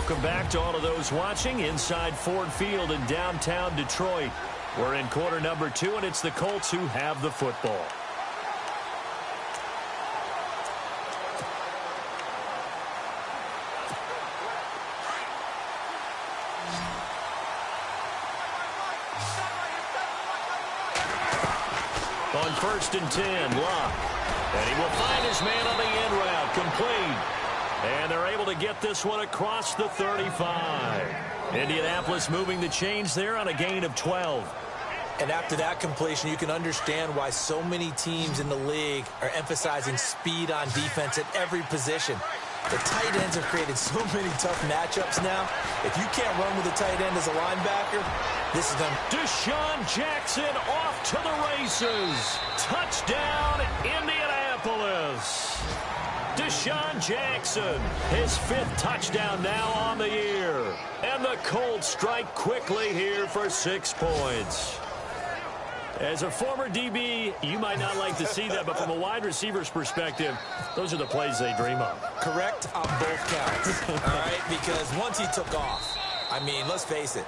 Welcome back to all of those watching inside Ford Field in downtown Detroit. We're in quarter number 2, and it's the Colts who have the football. On 1st and 10, Locke. And he will find his man on the end route, complete. And they're able to get this one across the 35. Indianapolis moving the chains there on a gain of 12. And after that completion, you can understand why so many teams in the league are emphasizing speed on defense at every position. The tight ends have created so many tough matchups now. If you can't run with a tight end as a linebacker, this is them. Deshaun Jackson off to the races. Touchdown, Indianapolis. Deshaun Jackson, his 5th touchdown now on the year. And the Colts strike quickly here for 6 points. As a former DB, you might not like to see that, but from a wide receiver's perspective, those are the plays they dream of. Correct on both counts, all right? Because once he took off, I mean, let's face it,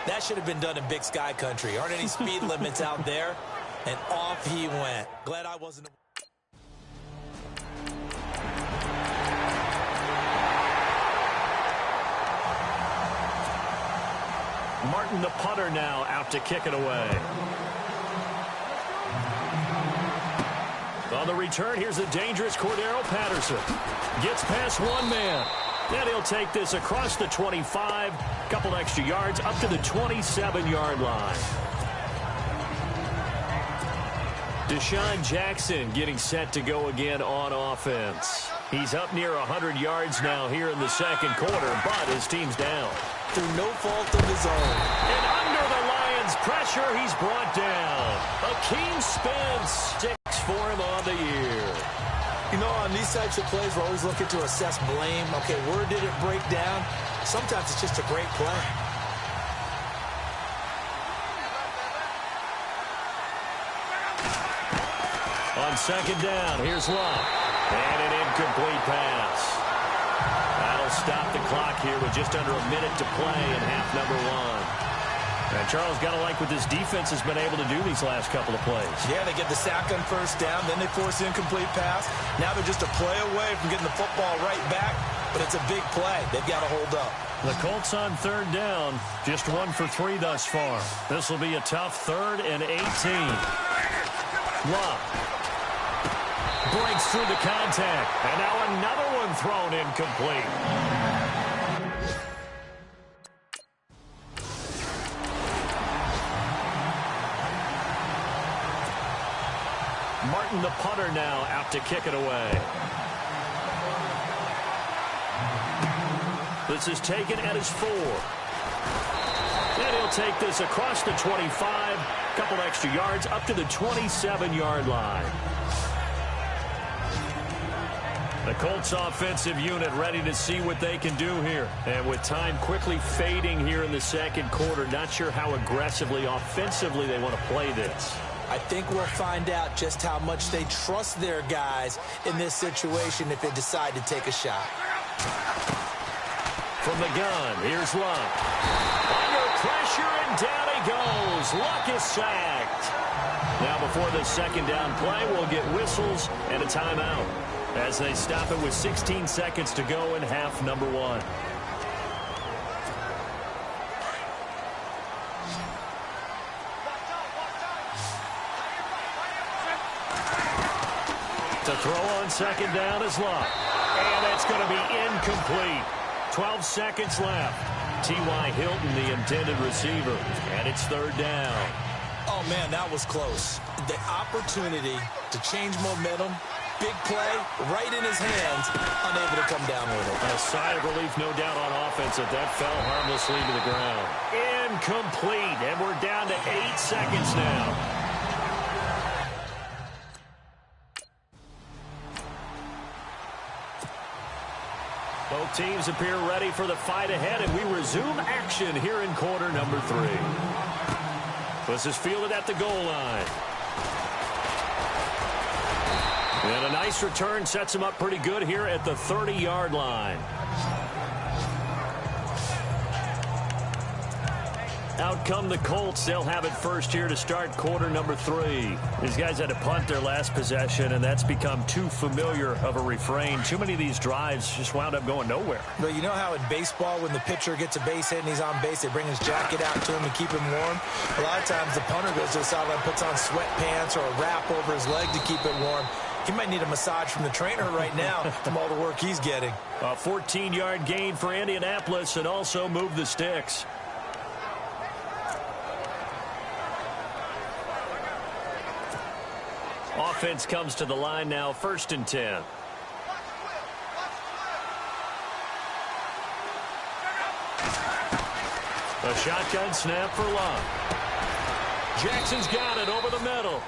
that should have been done in Big Sky country. Aren't any speed limits out there? And off he went. Glad I wasn't. Martin, the punter, now out to kick it away. On the return, here's the dangerous Cordero Patterson. Gets past one man. Then he'll take this across the 25. Couple extra yards up to the 27-yard line. Deshaun Jackson getting set to go again on offense. He's up near 100 yards now here in the second quarter, but his team's down. Through no fault of his own. And under the Lions' pressure, he's brought down. Akeem Spence sticks for him on the year. You know, on these types of plays, we're always looking to assess blame. Okay, where did it break down? Sometimes it's just a great play. On second down, here's Locke. And an incomplete pass. That'll stop the clock here with just under a minute to play in half number 1. And Charles, got to like what this defense has been able to do these last couple of plays. Yeah, they get the sack on first down, then they force the incomplete pass. Now they're just a play away from getting the football right back, but it's a big play. They've got to hold up. The Colts on third down, just 1 for 3 thus far. This will be a tough 3rd and 18. Locke breaks through the contact, and now another one thrown incomplete. Martin, the punter, now out to kick it away. This is taken at his 4. And he'll take this across the 25. Couple extra yards up to the 27-yard line. The Colts offensive unit ready to see what they can do here. And with time quickly fading here in the second quarter, not sure how aggressively, offensively they want to play this. I think we'll find out just how much they trust their guys in this situation if they decide to take a shot. From the gun, here's Locke. Under pressure, and down he goes. Locke is sacked. Now before the second down play, we'll get whistles and a timeout as they stop it with 16 seconds to go in half number 1. To throw on second down is Locke. And that's going to be incomplete. 12 seconds left. T.Y. Hilton, the intended receiver. And it's third down. Oh, man, that was close. The opportunity to change momentum, big play, right in his hands, unable to come down with it. A sigh of relief, no doubt, on offense that fell harmlessly to the ground. Incomplete. And we're down to 8 seconds now. Both teams appear ready for the fight ahead, and we resume action here in quarter number 3. This is fielded at the goal line. And a nice return sets him up pretty good here at the 30-yard line. Out come the Colts. They'll have it first here to start quarter number 3. These guys had to punt their last possession, and that's become too familiar of a refrain. Too many of these drives just wound up going nowhere. But you know how in baseball, when the pitcher gets a base hit and he's on base, they bring his jacket out to him to keep him warm? A lot of times the punter goes to the sideline, puts on sweatpants or a wrap over his leg to keep it warm. He might need a massage from the trainer right now from all the work he's getting. A 14-yard gain for Indianapolis and also move the sticks. Offense comes to the line now, 1st and 10. A shotgun snap for Love. Jackson's got it over the middle.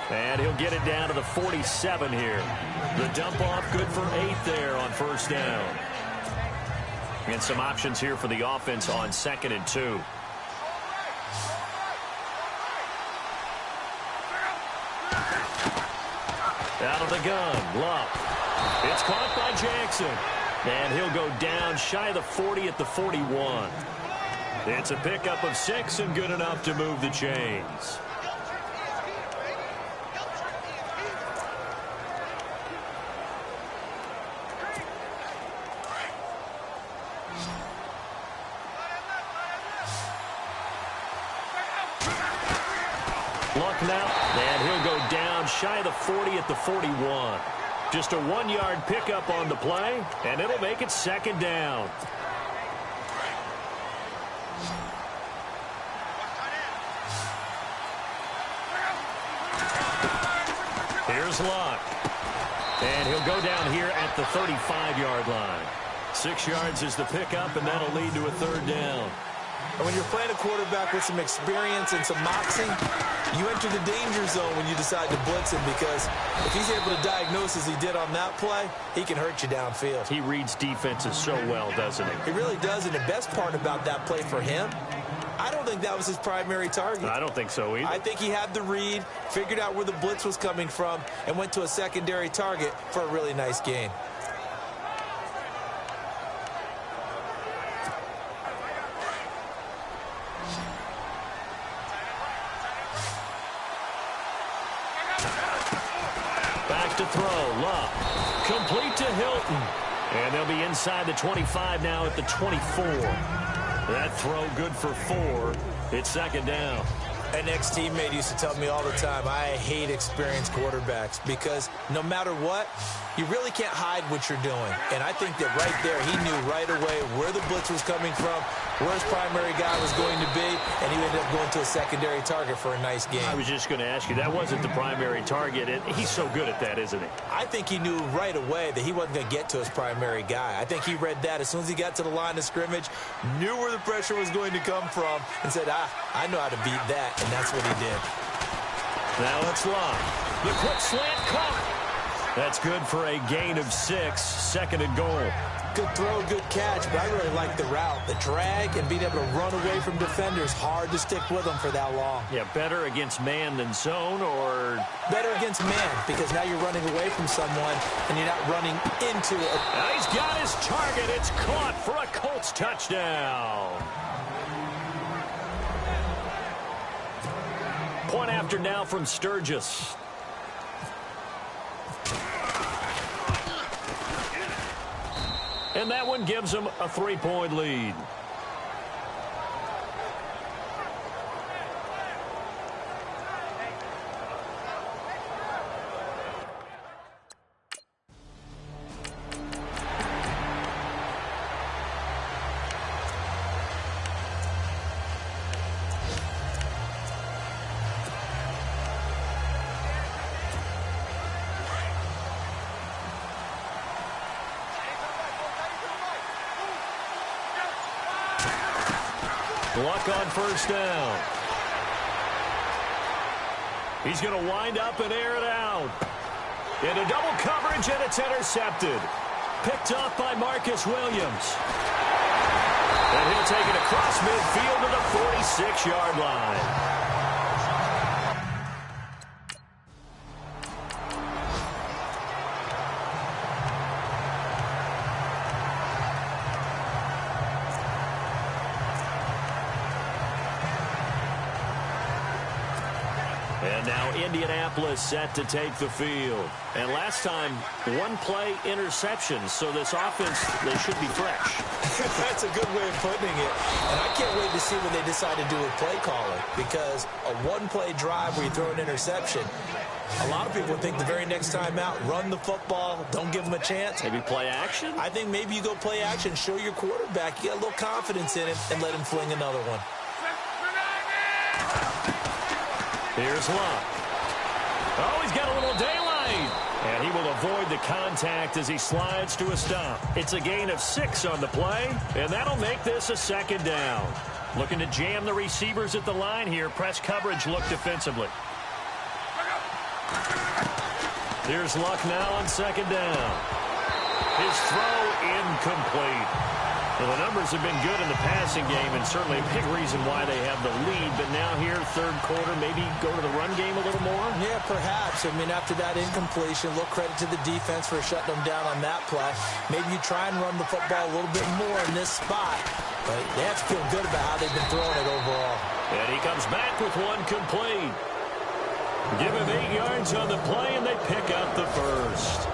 And he'll get it down to the 47 here. The dump off good for 8 there on 1st down. And some options here for the offense on 2nd and 2. Out of the gun, Love. It's caught by Jackson. And he'll go down shy of the 40 at the 41. It's a pickup of 6 and good enough to move the chains. Luck now, and he'll go down shy of the 40 at the 41. Just a 1-yard pickup on the play, and it'll make it 2nd down. Here's Luck. And he'll go down here at the 35-yard line. 6 yards is the pickup, and that'll lead to a 3rd down. And when you're playing a quarterback with some experience and some moxie, you enter the danger zone when you decide to blitz him, because if he's able to diagnose as he did on that play, he can hurt you downfield. He reads defenses so well, doesn't he? He really does, and the best part about that play for him, I don't think that was his primary target. I don't think so either. I think he had the read, figured out where the blitz was coming from, and went to a secondary target for a really nice gain. Back to throw, Love. Complete to Hilton. And they'll be inside the 25 now at the 24. That throw good for 4. It's 2nd down. An ex-teammate used to tell me all the time, I hate experienced quarterbacks, because no matter what, you really can't hide what you're doing. And I think that right there, he knew right away where the blitz was coming from, where his primary guy was going to be, and he ended up going to a secondary target for a nice game. I was just going to ask you, that wasn't the primary target, and he's so good at that, isn't he? I think he knew right away that he wasn't going to get to his primary guy. I think he read that as soon as he got to the line of scrimmage, knew where the pressure was going to come from, and said, I know how to beat that, and that's what he did. Now it's Love. The quick slant caught. That's good for a gain of 6, 2nd and goal. Good throw, good catch, but I really like the route. The drag and being able to run away from defenders, hard to stick with them for that long. Yeah, better against man than zone, or? Better against man, because now you're running away from someone and you're not running into it. Now he's got his target. It's caught for a Colts touchdown. Point after now from Sturgis. And that one gives them a 3-point lead. Luck on 1st down. He's going to wind up and air it out. Into double coverage, and it's intercepted. Picked off by Marcus Williams. And he'll take it across midfield to the 46-yard line. And now Indianapolis set to take the field. And last time, one play interception. So this offense, they should be fresh. That's a good way of putting it. And I can't wait to see what they decide to do with play calling. Because a one-play drive where you throw an interception, a lot of people think the very next time out, run the football, don't give them a chance. Maybe play action? I think maybe you go play action, show your quarterback you got a little confidence in him, and let him fling another one. Here's Luck. Oh, he's got a little daylight. And he will avoid the contact as he slides to a stop. It's a gain of 6 on the play, and that'll make this a second down. Looking to jam the receivers at the line here. Press coverage look defensively. Here's Luck now on second down. His throw incomplete. Well, the numbers have been good in the passing game and certainly a big reason why they have the lead. But now here, third quarter, maybe go to the run game a little more? Yeah, perhaps. I mean, after that incompletion, a little credit to the defense for shutting them down on that play. Maybe you try and run the football a little bit more in this spot. But they have to feel good about how they've been throwing it overall. And he comes back with one complete. Give him 8 yards on the play, and they pick up the first.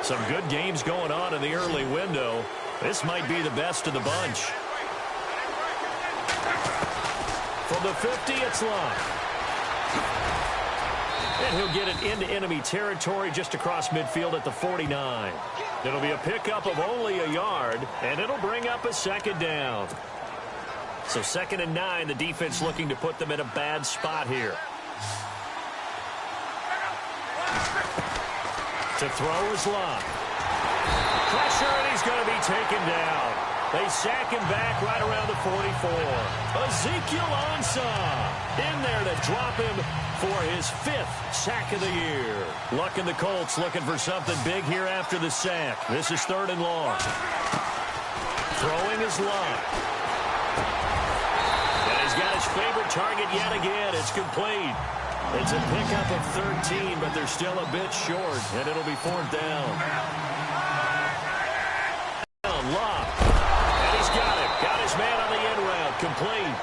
Some good games going on in the early window. This might be the best of the bunch. From the 50, it's Luck. And he'll get it into enemy territory just across midfield at the 49. It'll be a pickup of only a yard, and it'll bring up a second down. So 2nd and 9, the defense looking to put them in a bad spot here. To throw is Luck. Pressure, and he's going to be taken down. They sack him back right around the 44. Ezekiel Ansah in there to drop him for his 5th sack of the year. Luck and the Colts looking for something big here after the sack. This is 3rd and long. Throwing is Luck. And he's got his favorite target yet again. It's complete. It's a pickup of 13, but they're still a bit short, and it'll be 4th down. Luck. And he's got it. Got his man on the end route. Complete.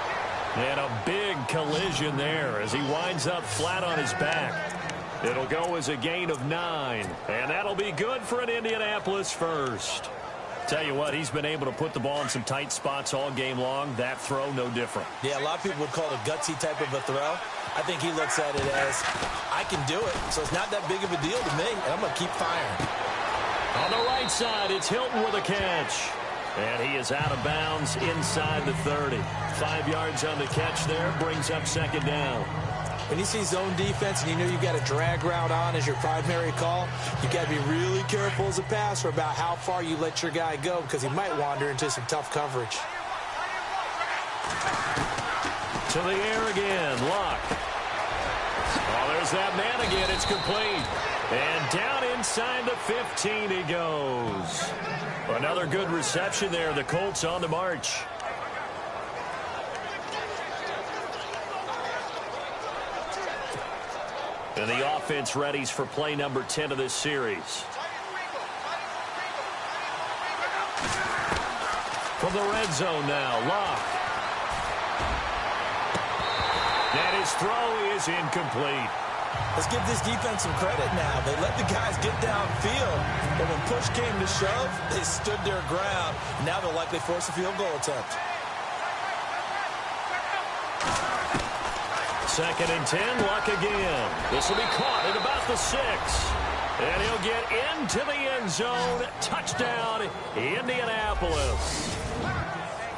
And a big collision there as he winds up flat on his back. It'll go as a gain of 9, and that'll be good for an Indianapolis first. Tell you what, he's been able to put the ball in some tight spots all game long. That throw, no different. Yeah, a lot of people would call it a gutsy type of a throw. I think he looks at it as, I can do it, so it's not that big of a deal to me, and I'm going to keep firing. On the right side, it's Hilton with a catch. And he is out of bounds inside the 30. 5 yards on the catch there, brings up 2nd down. When you see zone defense and you know you've got a drag route on as your primary call, you've got to be really careful as a passer about how far you let your guy go because he might wander into some tough coverage. To the air again, Luck. Oh, there's that man again. It's complete. And down inside the 15 he goes. Another good reception there. The Colts on the march. And the offense readies for play number 10 of this series. From the red zone now, Luck. And his throw is incomplete. Let's give this defense some credit now. They let the guys get downfield, but when push came to shove, they stood their ground. Now they'll likely force a field goal attempt. 2nd and 10, Luck again. This will be caught at about the 6. And he'll get into the end zone. Touchdown, Indianapolis.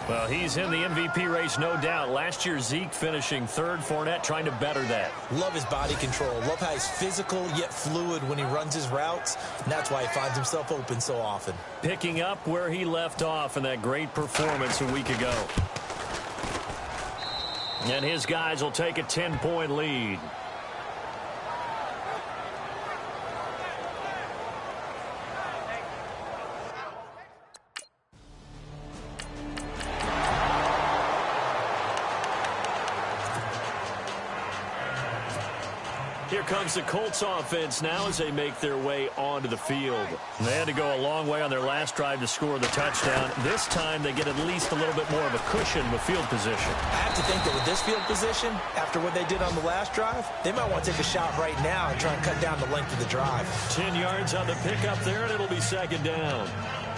Well, he's in the MVP race, no doubt. Last year, Zeke finishing 3rd. Fournette trying to better that. Love his body control. Love how he's physical yet fluid when he runs his routes. And that's why he finds himself open so often. Picking up where he left off in that great performance a week ago. And his guys will take a 10-point lead. Here comes the Colts offense now as they make their way onto the field. They had to go a long way on their last drive to score the touchdown. This time they get at least a little bit more of a cushion with field position. I have to think that with this field position, after what they did on the last drive, they might want to take a shot right now and try and cut down the length of the drive. 10 yards on the pickup there, and it'll be second down.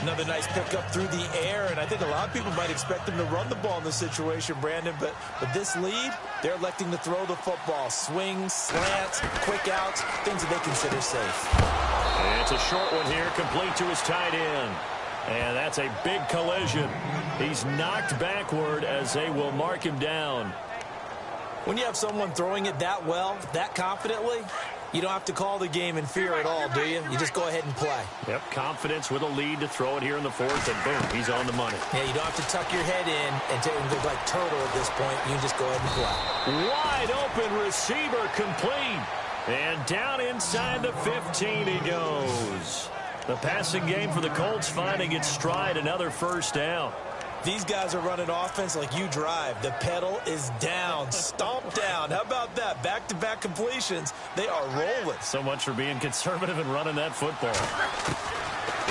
Another nice pickup through the air, and I think a lot of people might expect them to run the ball in this situation, Brandon, but with this lead, they're electing to throw the football. Swings, slants, quick outs, things that they consider safe. And it's a short one here, complete to his tight end. And that's a big collision. He's knocked backward as they will mark him down. When you have someone throwing it that well, that confidently, you don't have to call the game in fear at all, do you? You just go ahead and play. Yep, confidence with a lead to throw it here in the fourth, and boom, he's on the money. Yeah, you don't have to tuck your head in and take and go like turtle at this point. You just go ahead and play. Wide open receiver complete. And down inside the 15 he goes. The passing game for the Colts finding its stride, another first down. These guys are running offense like you drive. The pedal is down, stomp down. How about that? Back-to-back completions. They are rolling. So much for being conservative and running that football.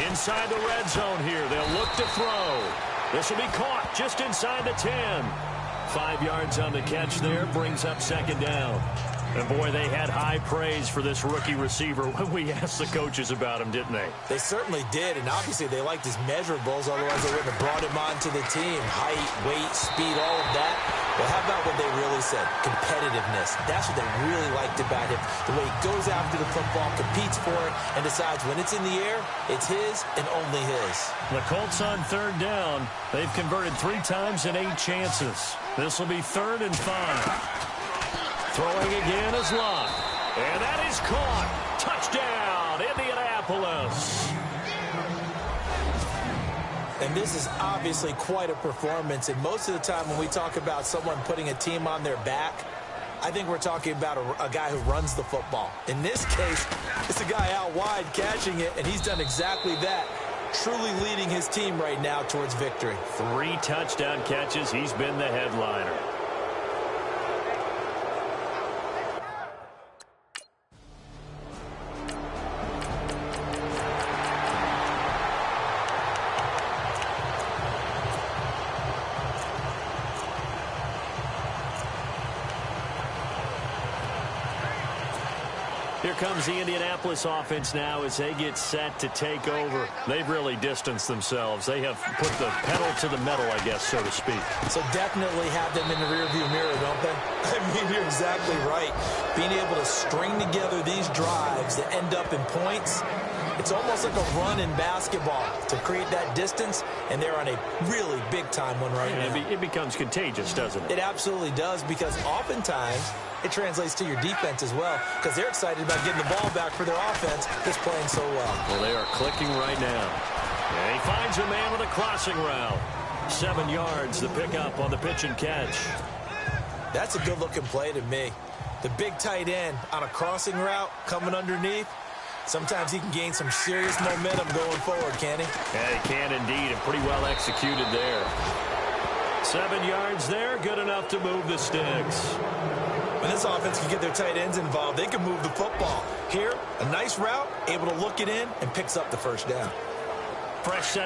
Inside the red zone here. They'll look to throw. This will be caught just inside the 10. 5 yards on the catch there. Brings up second down. And, boy, they had high praise for this rookie receiver when we asked the coaches about him, didn't they? They certainly did, and obviously they liked his measurables, otherwise they wouldn't have brought him onto the team. Height, weight, speed, all of that. Well, how about what they really said? Competitiveness. That's what they really liked about him. The way he goes after the football, competes for it, and decides when it's in the air, it's his and only his. The Colts on third down. They've converted 3 times in 8 chances. This will be 3rd and 5. Throwing again is Lott. And that is caught. Touchdown, Indianapolis. And this is obviously quite a performance. And most of the time when we talk about someone putting a team on their back, I think we're talking about a guy who runs the football. In this case, it's a guy out wide catching it, and he's done exactly that. Truly leading his team right now towards victory. 3 touchdown catches. He's been the headliner. Here comes the Indianapolis offense now as they get set to take over. They've really distanced themselves. They have put the pedal to the metal, I guess, so to speak. So definitely have them in the rearview mirror, don't they? I mean, you're exactly right. Being able to string together these drives that end up in points, it's almost like a run in basketball to create that distance, and they're on a really big-time one right now. It becomes contagious, doesn't it? It absolutely does, because oftentimes it translates to your defense as well, because they're excited about getting the ball back for their offense that's playing so well. Well, they are clicking right now. And he finds a man with a crossing route. 7 yards, the pickup on the pitch and catch. That's a good-looking play to me. The big tight end on a crossing route coming underneath. Sometimes he can gain some serious momentum going forward, can't he? Yeah, he can indeed, and pretty well executed there. 7 yards there, good enough to move the sticks. When this offense can get their tight ends involved, they can move the football. Here, a nice route, able to look it in, and picks up the first down. Fresh set.